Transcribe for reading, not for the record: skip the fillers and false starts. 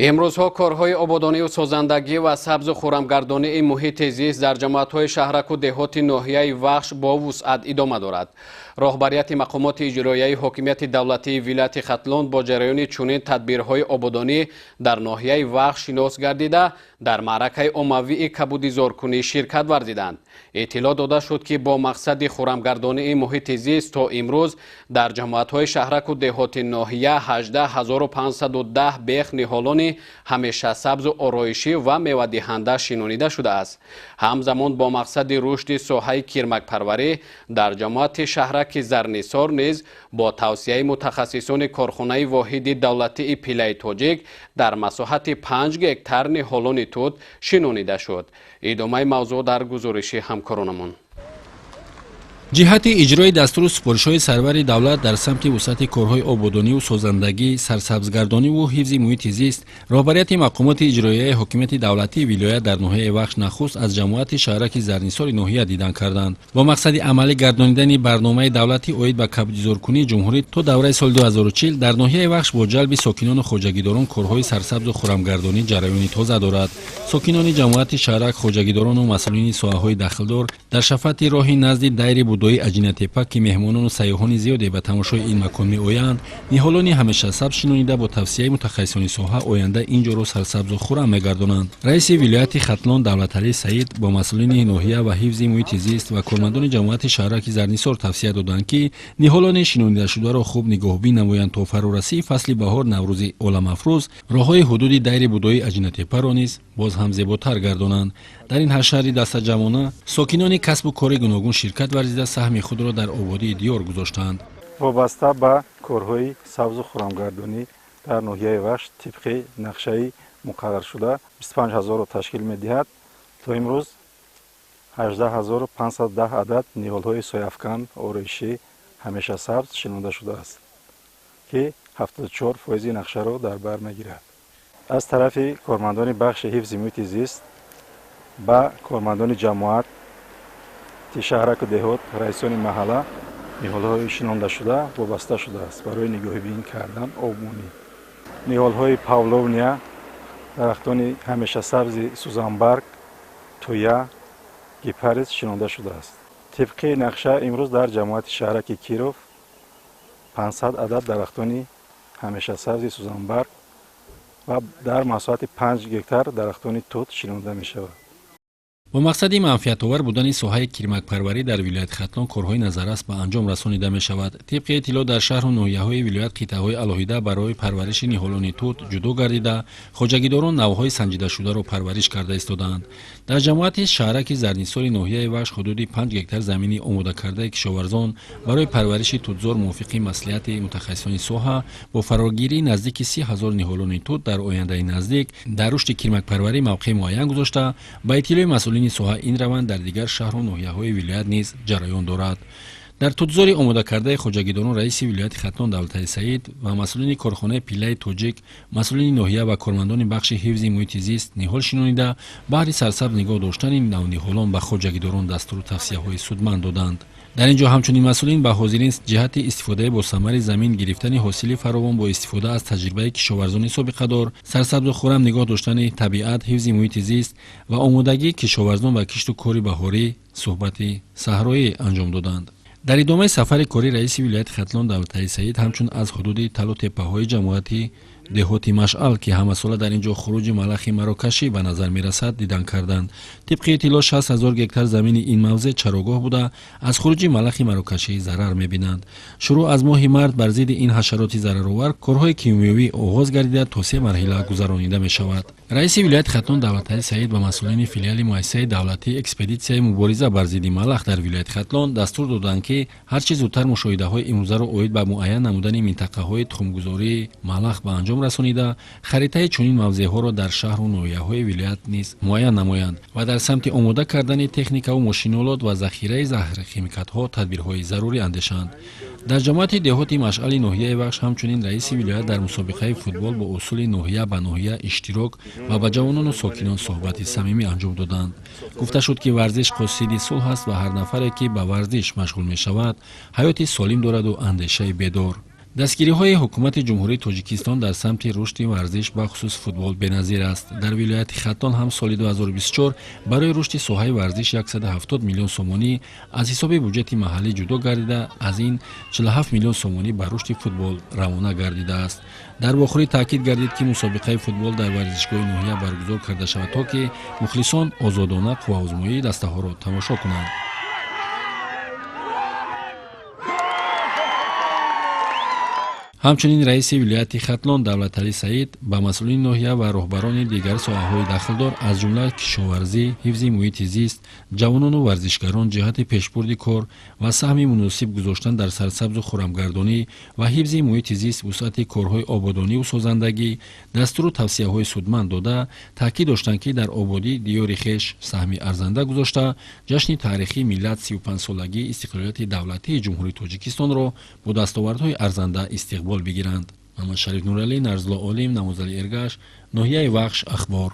امروزها کارهای آبادانی و سازندگی و سبز و خرمگردانی محیط زیست در جماعت‌های شهرک و دهات ناحیه وخش با وسعت ادامه دارد. راهبریت مقامات اجرایی حاکمیت دولتی ولایت ختلان با جریان چنین تدبیرهای آبادانی در ناحیه وخش شناس گردیده در معرکه عمومی کبود زارکنی شرکت ورزیدند. اطلاع داده شد که با مقصد خرمگردانی محیط زیست تا امروز در جماعت‌های شهرک و دهات ناحیه 18510 بیخ نهالان همیشه سبز و آرایشی و میوه دهنده شنانیده شده است. همزمان با مقصد رشد ساحه کرمک پروری در جماعت شهرک زرنیسار نیز با توصیه متخصصان کارخانه واحد دولتی پیله تاجیک در مساحت 5 هکتار نهالان توت شنانیده شد. ادامه موضوع در گزارش همکارانمان. جهت اجرای دستور سپارش‌های سرور دولت در سمت وسعت کارهای آبادانی و سازندگی، سرسبزگردانی و حفظ محیط زیست، راهبریت مقامات اجرایی حاکمیت دولتی ولایت در ناحیه وخش نخست از جماعت شهرک زرنیسار ناحیه دیدن کردند با مقصد عملی گردانیدن برنامه دولتی اوید به کبود زارکنی جمهوری تا دوره سال 2040 در ناحیه وخش با جلب ساکنان و خواجگیداران کارهای سرسبز و خرمگردانی جریانی تازه دارد. ساکنان جماعت شهرک، خواجگیداران و مسئولین ساحه‌های داخلدار در شفت راهی نزد دایر بودایی اجینه تپه که مهمانان و سیاحان زیادی به تماشای این مکان می‌آیند، نهالان همیشه سبز شنانیده با توصیه متخصصان ساحه آینده اینجا را سرسبز و خرم می‌گردانند. رئیس ولایت ختلان دولتعلی سعید با مسئولین ناحیه و حفظ محیط زیست و کارمندان جماعت شهرک زرنیسار توصیه دادند که نهالان شنانیده شده را خوب نگاهبین نمایند تا فرارسی فصل بهار نوروز عالم افروز راههای حدود دایر بودایی اجینه تپه را نیز باز هم زیباتر گردانند. در این حشری دست جوانه ساکنان کسب و کار گوناگون شرکت ورزیده سهم خود را در آبادی دیار گذاشتند. وابسته به کارهای سبز و خرمگردانی در ناحیه وخش طبق نقشه مقرر شده 25000 را تشکیل می‌دهد. تا امروز 18510 عدد نهال‌های سایه‌افکن آرایشی همیشه سبز شناخته شده است که 74% نقشه را در بر می‌گیرد. از طرف کارمندان بخش حفظ محیط زیست با کارمندان جماعت شهرک و دهات، رئیسان محله نهال‌های شناخته شده وابسته شده است برای نگاهبین کردن آبمونی. نهال‌های پاولونیا، درختان همیشه سبز سوزنبرگ، تویا، گیپاریس شناخته شده است. طبق نقشه امروز در جماعت شهرک کیروف 500 عدد درختان همیشه سبز سوزنبرگ و در مساحت 5 هکتار درختان توت شناخته می شود. با مقصد منفعت آور بودن ساحه کرمک پروری در ولایت ختلان کارهای نظررس به انجام رسانیده می شود. طبق اطلاع در شهر و ناحیه‌های ولایت قطعه‌های علاهیده برای پرورش نهالان توت جدا گردیده، خواجگیداران نوهای سنجیده شده را پرورش کرده ایستادند. در جماعت شهرک زرنیسار ناحیه وخش حدود 5 هکتار زمینی آماده کرده کشاورزان برای پرورش توتزار موافق مصلحت متخصصان ساحه با فراگیری نزدیک 30000 نهالان توت در آینده نزدیک در رشد کرمک پروری موقع معین گذاشته. با اطلاع مسئولین ساحه این روند در دیگر شهر و ناحیه‌های ولایت نیز جریان دارد. در توتزار آماده کرده خواجگیداران رئیس ولایت ختلان دولتعلی سعید و مسئولین کارخانه پیله تاجیک، مسئولین ناحیه و کارمندان بخش حفظ محیط زیست نهال شنانیده بهر سرسبز نگاه داشتن نهالان به خواجگیداران دستور و توصیه‌های سودمند دادند. در اینجا همچنین مسئولین به حاضرین جهت استفاده با ثمر زمین گرفتن حاصل فراوان با استفاده از تجربه کشاورزان سابقه دار، سرسبز و خرم نگاه داشتن طبیعت، حفظ محیط زیست و آمادگی کشاورزان و کشت و کار بهاری صحبت صحرایی انجام دادند. در ادامه سفر کاری رئیس ولایت ختلان دولتعلی سعید همچون از حدود تل و تپه‌های جماعتی دهاتی مشعل که همه ساله در اینجا خروج ملخ مراکشی به نظر می رسد دیدن کردند. طبق اطلاع 60000 هکتار زمین این موضع چراگاه بوده از خروج ملخ مراکشی ضرر می بینند. شروع از ماه مارس بر ضد این حشرات ضررآور کارهای کیمیایی آغاز گردیده تا 3 مرحله گذرانیده می شود. رئیس ولایت ختلان دولتعلی سعید و مسئولین فیلیال مؤسسه دولتی اکسپدیسیای مبارزه بر ضد ملخ در ولایت ختلان دستور دادند که هر چه زودتر مشاهده‌های امروزه را اوید به معین نمودن منطقه‌های تخمگذاری ملخ به انجام رسانیده، خریطه چنین موضع‌ها را در شهر و ناحیه‌های ولایت نیز معین نمایند و در سمت آماده کردن تکنیک و ماشین‌آلات و ذخیره زهر خیمیکات‌ها تدبیرهای ضروری اندیشند. در جماعت دهات مشعل ناحیه وخش همچنین رئیس ولایت در مسابقه فوتبال با اصول ناحیه به ناحیه اشتراک و با جوانان و ساکنان صحبت صمیمی انجام دادند. گفته شد که ورزش قاصد صلح است و هر نفری که به ورزش مشغول می شود حیاتی سالم دارد و اندیشه بیدار. дастгириҳои ҳукумати ҷумҳурии тоҷикистон дар самти рушди варзиш бахусус футбол беназир аст. дар вилояти Хатлон ҳам соли 2024 барои рушди соҳаи варзиш 170 миллион сомонӣ аз ҳисоби бюҷети маҳаллӣ ҷудо гардида, аз ин 47 миллион сомонӣ ба рушди футбол равона гардидааст. дар вохӯрӣ таъкид гардид ки мусобиқаи футбол дар варзишгоҳи ноҳия баргузор карда шавад, то ки мухлисон озодона қувваозмоии дастаҳоро тамошо кунанд. ҳамчунин раиси вилояти Хатлон Давлаталӣ Саид ба масъулини ноҳия ва роҳбарони дигар соҳаҳои дахлдор аз ҷумла кишоварзӣ, ҳифзи муҳити зист, ҷавонону варзишгарон ҷиҳати пешбурди кор ва саҳми муносиб гузоштан дар сарсабзу хӯрамгардонӣ ва ҳифзи муҳити зист вусъати корҳои ободониву созандагӣ дастуру тавсияҳои судманд дода, таъкид доштанд ки дар ободӣ диёри хеш саҳми арзанда гузошта, ҷашни таърихии миллат 35-солагии истиқлолияти давлатии ҷумҳурии Тоҷикистонро бо дастовардҳои арзанда истиқбол бигиранд. Мамад Шариф Нуралӣ, Нарзулло Олим, Намозали Эргаш, Ноҳияи Вахш, Ахбор.